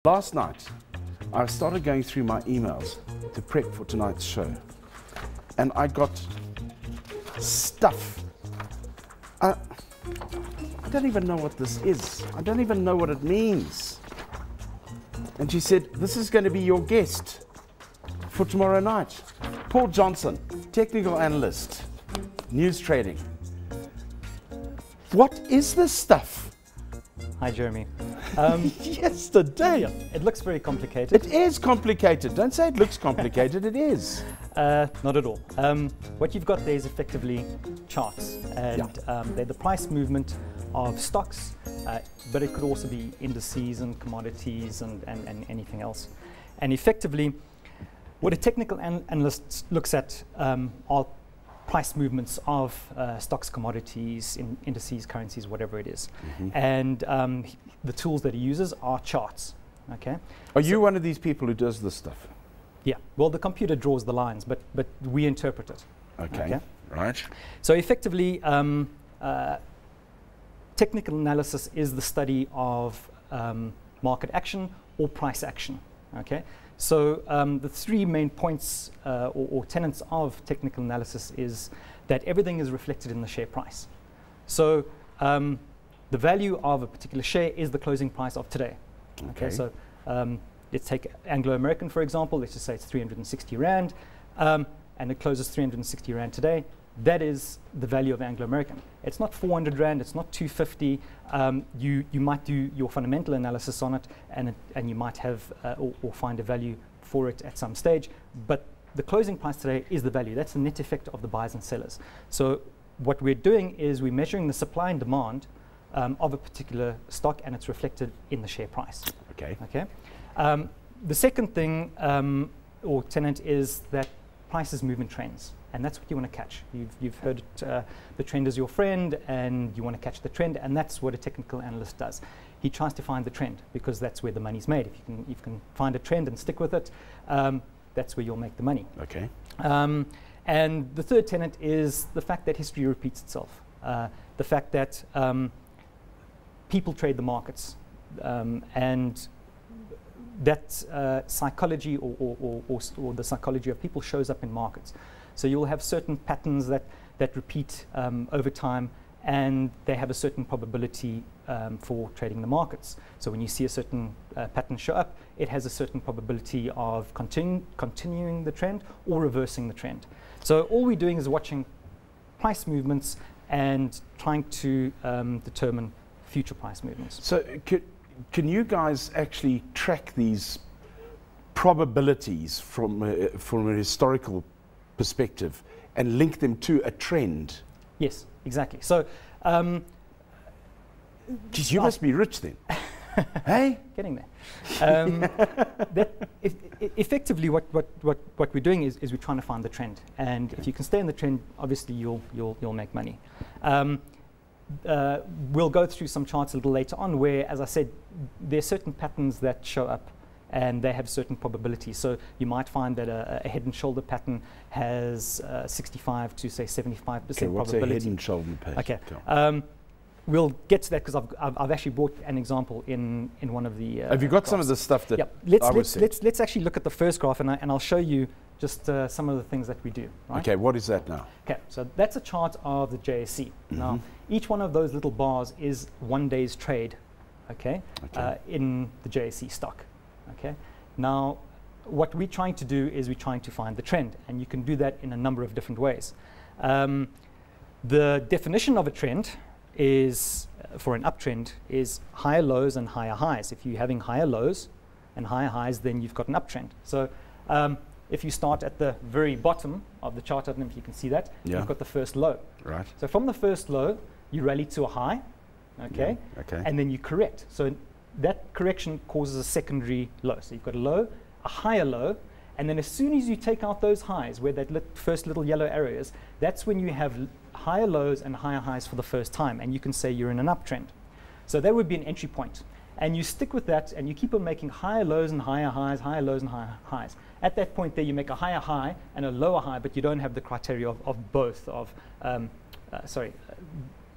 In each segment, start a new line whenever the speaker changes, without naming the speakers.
Last night, I started going through my emails to prep for tonight's show, and I got stuff. I don't even know what this is. I don't even know what it means. And she said, this is going to be your guest for tomorrow night. Paul Johnson, technical analyst, Newstrading. What is this stuff?
Hi, Jeremy.
Yesterday.
It looks very complicated.
It is complicated. Don't say it looks complicated, it is.
Not at all. What you've got there is effectively charts, and they're the price movement of stocks, but it could also be indices and commodities and anything else. And effectively, what a technical analyst looks at are price movements of stocks, commodities, indices, currencies, whatever it is. And the tools that he uses are charts. Okay.
Are you one of these people who does this stuff?
Yeah. Well, the computer draws the lines, but we interpret it.
Okay. Right.
So effectively, technical analysis is the study of market action or price action. Okay. So the three main points or tenets of technical analysis is that everything is reflected in the share price. So the value of a particular share is the closing price of today. Okay, so let's take Anglo-American, for example. Let's just say it's 360 Rand, and it closes 360 Rand today. That is the value of Anglo-American. It's not 400 Rand, it's not 250. You might do your fundamental analysis on it, and you might have or find a value for it at some stage. But the closing price today is the value. That's the net effect of the buyers and sellers. So what we're doing is we're measuring the supply and demand of a particular stock, and it's reflected in the share price.
Okay.
Okay. The second thing or tenet is that prices move in trends. And that's what you want to catch. You've heard it, the trend is your friend, and you want to catch the trend, and that's what a technical analyst does. He tries to find the trend because that's where the money's made. If you can find a trend and stick with it, that's where you'll make the money.
Okay.
And the third tenet is the fact that history repeats itself. The fact that people trade the markets, and that psychology or the psychology of people shows up in markets. So you'll have certain patterns that repeat over time, and they have a certain probability for trading the markets. So when you see a certain pattern show up, it has a certain probability of continuing the trend or reversing the trend. So all we're doing is watching price movements and trying to determine future price movements.
So can you guys actually track these probabilities from a historical perspective and link them to a trend?
Yes, exactly. So,
geez, you must be rich then. Hey,
getting there. Effectively, what we're doing is we're trying to find the trend, and if you can stay in the trend, obviously you'll make money. We'll go through some charts a little later on, where, as I said, there are certain patterns that show up, and they have certain probabilities. So you might find that a head and shoulder pattern has 65 to say 75% probability.
What's a head and shoulder pattern?
Okay. We'll get to that because I've actually brought an example in one of the.
Have you got
graphs.
some of the stuff that?
Yep. Let's actually look at the first graph, and I'll show you just some of the things that we do. Right?
Okay. What is that now?
Okay. So that's a chart of the JSE. Now, each one of those little bars is 1 day's trade. Okay. In the JSE stock. Okay. Now, what we're trying to do is we're trying to find the trend, and you can do that in a number of different ways. The definition of a trend is, for an uptrend, is higher lows and higher highs. If you're having higher lows and higher highs, then you've got an uptrend. So if you start at the very bottom of the chart, I don't know if you can see that, you've got the first low.
Right.
So from the first low, you rally to a high, okay, and then you correct. So that correction causes a secondary low. So you've got a low, a higher low, and then as soon as you take out those highs, where that first little yellow arrow is, that's when you have higher lows and higher highs for the first time, and you can say you're in an uptrend. So that would be an entry point. And you stick with that, and you keep on making higher lows and higher highs, higher lows and higher highs. At that point there, you make a higher high and a lower high, but you don't have the criteria of both.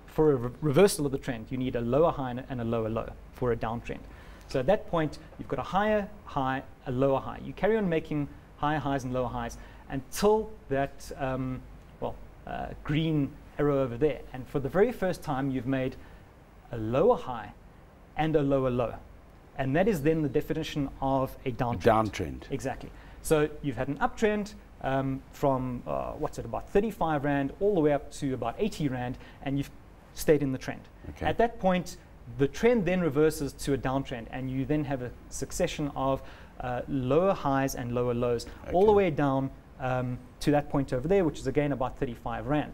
For a reversal of the trend, you need a lower high and a lower low for a downtrend. So at that point, you've got a higher high, a lower high. You carry on making higher highs and lower highs until that green arrow over there. And for the very first time, you've made a lower high and a lower low. And that is then the definition of a downtrend.
Downtrend.
Exactly. So you've had an uptrend from, about 35 Rand all the way up to about 80 Rand, and you've stayed in the trend.
Okay.
At that point, the trend then reverses to a downtrend, and you then have a succession of lower highs and lower lows, all the way down to that point over there, which is again about 35 Rand.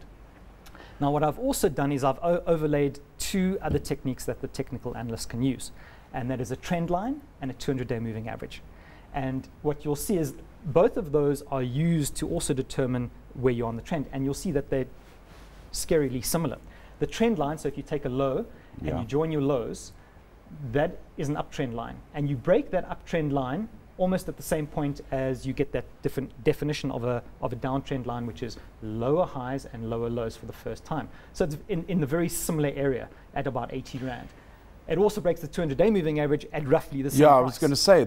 Now, what I've also done is I've overlaid two other techniques that the technical analyst can use, and that is a trend line and a 200-day moving average. And what you'll see is both of those are used to also determine where you're on the trend, and you'll see that they're scarily similar. The trend line, so if you take a low and you join your lows, that is an uptrend line, and you break that uptrend line almost at the same point as you get that different definition of a downtrend line, which is lower highs and lower lows for the first time. So it's in the very similar area at about 80 Rand. It also breaks the 200-day moving average at roughly the same price.
I was going to say,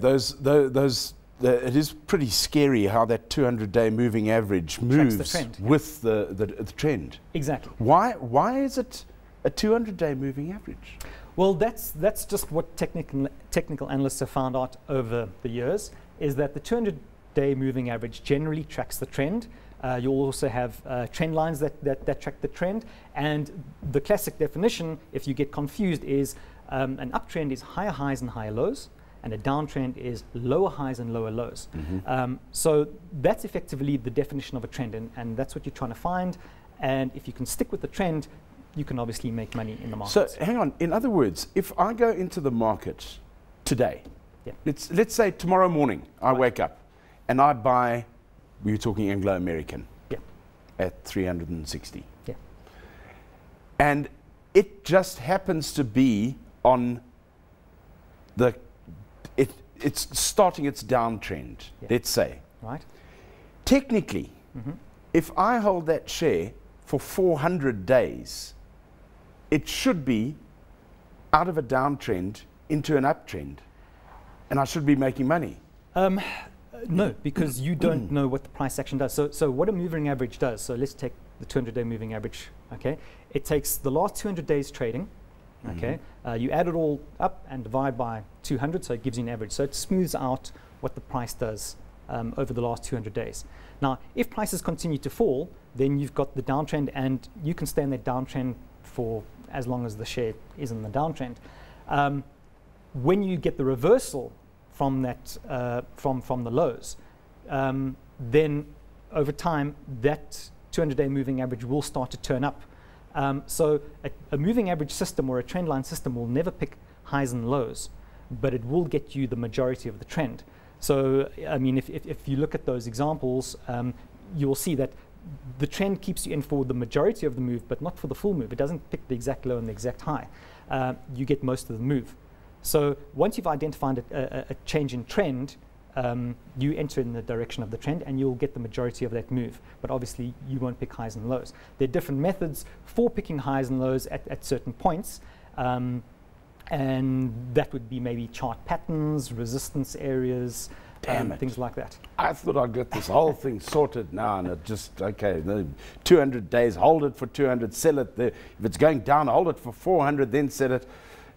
it is pretty scary how that 200-day moving average moves
the trend,
with the trend.
Exactly.
Why is it a 200-day moving average?
Well, that's just what technical analysts have found out over the years, is that the 200-day moving average generally tracks the trend. You'll also have trend lines that track the trend. And the classic definition, if you get confused, is an uptrend is higher highs and higher lows, and a downtrend is lower highs and lower lows. Mm-hmm. So that's effectively the definition of a trend, and that's what you're trying to find. And if you can stick with the trend, you can obviously make money in the market.
So hang on, in other words, if I go into the market today, let's say tomorrow morning I wake up and I buy, we were talking Anglo-American, at 360.
Yeah.
And it just happens to be on it's starting its downtrend, let's say.
Right.
Technically, if I hold that share for 400 days, it should be out of a downtrend into an uptrend, and I should be making money.
No, because you don't know what the price action does. So what a moving average does, so let's take the 200-day moving average, okay? It takes the last 200 days trading, okay? You add it all up and divide by 200, so it gives you an average. So it smooths out what the price does over the last 200 days. Now, if prices continue to fall, then you've got the downtrend, and you can stay in that downtrend for as long as the share is in the downtrend. When you get the reversal from that, from the lows, then over time that 200-day moving average will start to turn up. So a moving average system or a trend line system will never pick highs and lows, but it will get you the majority of the trend. So I mean, if you look at those examples, you will see that the trend keeps you in for the majority of the move, but not for the full move. It doesn't pick the exact low and the exact high. You get most of the move. So once you've identified a change in trend, you enter in the direction of the trend, and you'll get the majority of that move. But obviously, you won't pick highs and lows. There are different methods for picking highs and lows at certain points. And that would be maybe chart patterns, resistance arears, things like that.
I thought I'd get this whole thing sorted now, and it just, okay, the 200 days, hold it for 200, sell it there. If it's going down, hold it for 400, then sell it.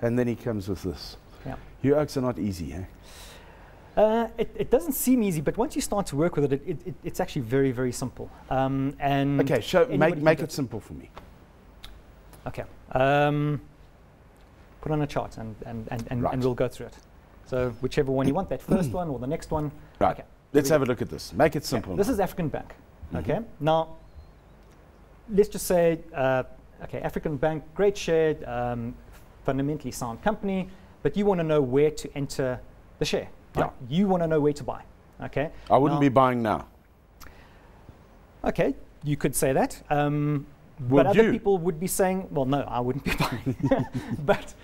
And then he comes with this.
Yeah.
You oaks are not easy, eh?
It doesn't seem easy, but once you start to work with it, it's actually very, very simple. And
okay, make it simple for me.
Okay. Put on a chart and we'll go through it. So whichever one you want, that first one or the next one.
Right.
Okay.
Let's have a look at this. Make it simple.
Okay. This is African Bank. Okay. Now, let's just say, okay, African Bank, great share, fundamentally sound company, but you want to know where to enter the share. Right? Yeah. You want to know where to buy. Okay.
I wouldn't be buying now.
Okay, you could say that. But other people would be saying, well, no, I wouldn't be buying. But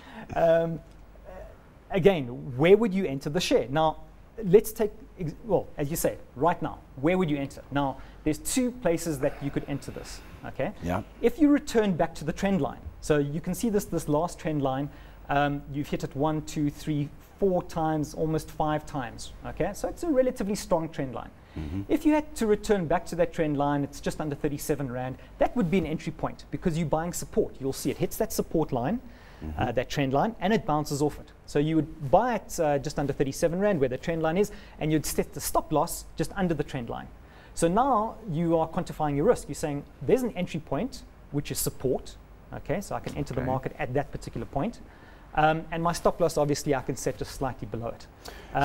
again, where would you enter the share? Now, let's take, well, as you say, right now, where would you enter? Now, there's two places that you could enter this, okay?
Yeah.
If you return back to the trend line, so you can see this last trend line, you've hit it 1, 2, 3, 4 times, almost 5 times. Okay, so it's a relatively strong trend line.
Mm-hmm.
If you had to return back to that trend line, it's just under 37 Rand. That would be an entry point because you're buying support. You'll see it hits that support line, that trend line, and it bounces off it. So you would buy it just under 37 Rand where the trend line is, and you'd set the stop loss just under the trend line. So now you are quantifying your risk. You're saying there's an entry point, which is support. Okay, so I can enter the market at that particular point. And my stop loss, obviously, I can set just slightly below it.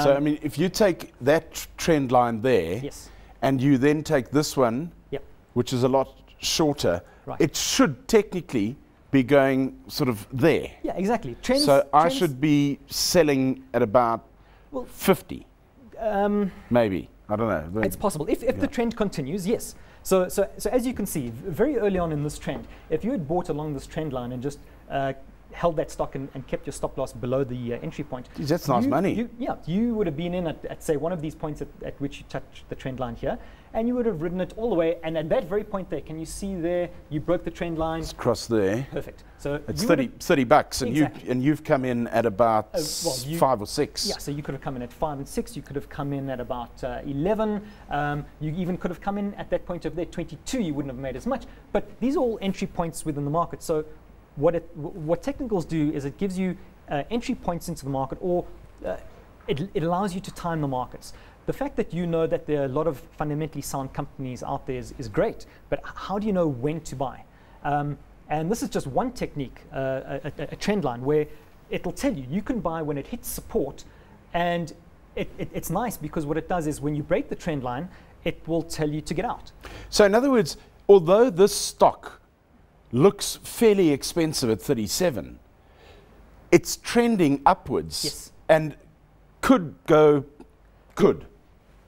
So, I mean, if you take that trend line there,
yes,
and you then take this one,
yep,
which is a lot shorter,
right,
it should technically be going sort of there.
Yeah, exactly.
So I should be selling at about 50, maybe. I don't know.
It's possible. If the trend continues, yes. So as you can see, very early on in this trend, if you had bought along this trend line and just held that stock and kept your stop loss below the entry point.
Geez, that's nice money.
You would have been in at say one of these points at which you touch the trend line here, and you would have ridden it all the way, and at that very point there, can you see there, you broke the trend line.
It's across there.
Perfect. So
it's 30 bucks, and
exactly,
you've come in at about 5 or 6.
Yeah, so you could have come in at 5 and 6, you could have come in at about 11, you even could have come in at that point of there, 22, you wouldn't have made as much, but these are all entry points within the market. So what technicals do is it gives you entry points into the market, or it allows you to time the markets. The fact that you know that there are a lot of fundamentally sound companies out there is great, but how do you know when to buy? And this is just one technique, a trend line, where it'll tell you, you can buy when it hits support, and it's nice because what it does is when you break the trend line, it will tell you to get out.
So in other words, although this stock looks fairly expensive at 37, it's trending upwards.
Yes.
And could.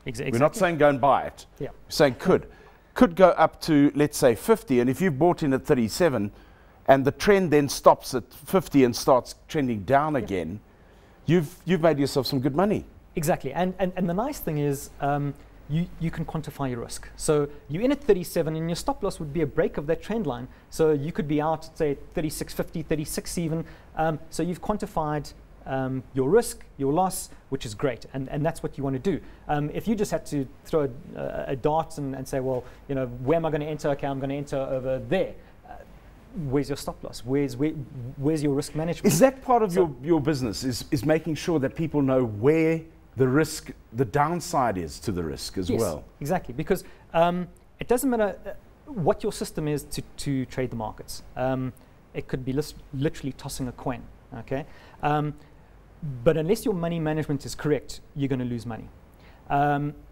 Exactly.
We're not saying go and buy it.
Yeah.
We're saying could go up to, let's say, 50, and if you bought in at 37 and the trend then stops at 50 and starts trending down again, you've made yourself some good money.
Exactly. And the nice thing is you can quantify your risk. So you're in at 37 and your stop loss would be a break of that trend line. So you could be out at, say, 36.50, 36 even. So you've quantified your risk, your loss, which is great, and that's what you want to do. If you just had to throw a dart and say, well, you know, where am I going to enter? Okay, I'm going to enter over there. Where's your stop loss? Where's your risk management?
Is that part of your business? Is making sure that people know where the risk, the downside is to the risk as well?
Exactly, because it doesn't matter what your system is to trade the markets. It could be literally tossing a coin. Okay. But unless your money management is correct, you're going to lose money.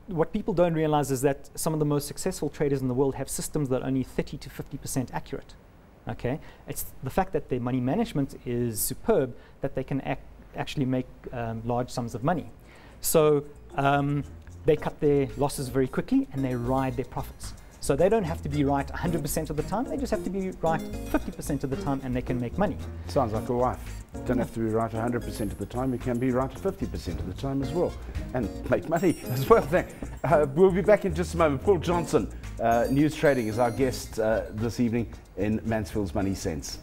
What people don't realize is that some of the most successful traders in the world have systems that are only 30 to 50% accurate. Okay? It's the fact that their money management is superb that they can actually make large sums of money. So they cut their losses very quickly and they ride their profits. So they don't have to be right 100% of the time, they just have to be right 50% of the time and they can make money.
Sounds like a wife. Don't have to be right 100% of the time, you can be right 50% of the time as well. And make money as well. We'll be back in just a moment. Paul Johnson, Newstrading, is our guest this evening in Mansfield's Money Sense.